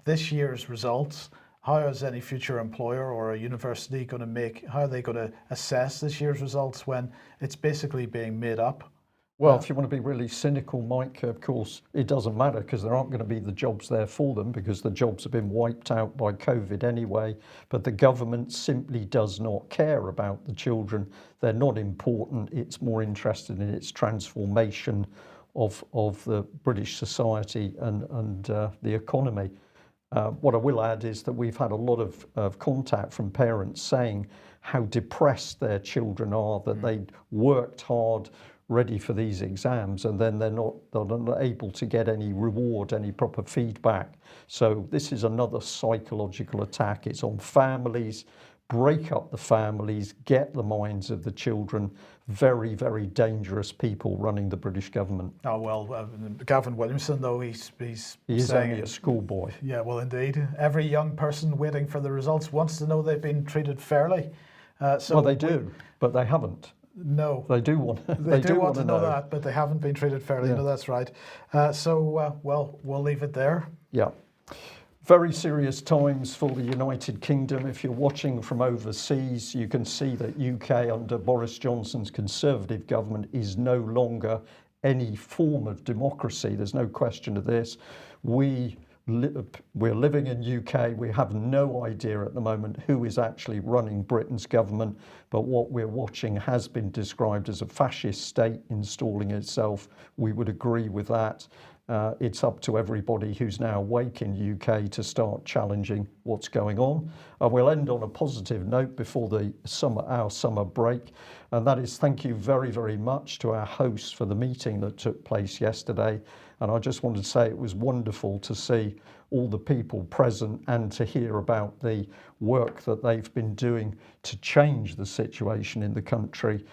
this year's results, how is any future employer or a university going to how are they going to assess this year's results when it's basically being made up? Well, if you want to be really cynical, Mike, of course, it doesn't matter because there aren't going to be the jobs there for them because the jobs have been wiped out by COVID anyway. But the government simply does not care about the children. They're not important. It's more interested in its transformation of the British society and the economy. What I will add is that we've had a lot of contact from parents saying how depressed their children are, that they worked hard, ready for these exams, and then they're not able to get any reward, any proper feedback. So this is another psychological attack. It's on families. Break up the families, get the minds of the children. Very, very dangerous people running the British government. Oh, well, Gavin Williamson, though, he's saying only a schoolboy. Yeah, well, indeed. Every young person waiting for the results wants to know they've been treated fairly. Well, they do, but they haven't. No. They do want they do want to know that, but they haven't been treated fairly. Yeah. No, that's right. Well, we'll leave it there. Yeah. Very serious times for the United Kingdom. If you're watching from overseas, you can see that UK under Boris Johnson's Conservative government is no longer any form of democracy. There's no question of this. We're living in UK. We have no idea at the moment who is actually running Britain's government, but what we're watching has been described as a fascist state installing itself. We would agree with that. it's up to everybody who's now awake in UK to start challenging what's going on. We'll end on a positive note before our summer break, and that is thank you very, very much to our hosts for the meeting that took place yesterday. And I just wanted to say it was wonderful to see all the people present and to hear about the work that they've been doing to change the situation in the country.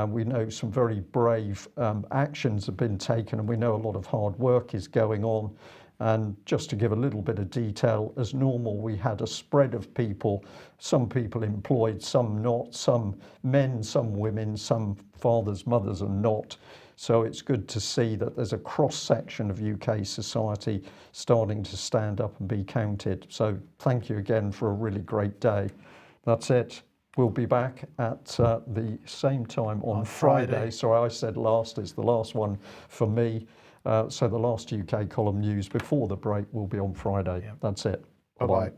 We know some very brave actions have been taken, and we know a lot of hard work is going on. And just to give a little bit of detail, as normal, we had a spread of people, some people employed, some not, some men, some women, some fathers, mothers, and not. So it's good to see that there's a cross-section of UK society starting to stand up and be counted. So thank you again for a really great day. That's it. We'll be back at the same time on Friday. Sorry, I said last. It's the last one for me. So the last UK column news before the break will be on Friday. Yeah. That's it. Bye-bye.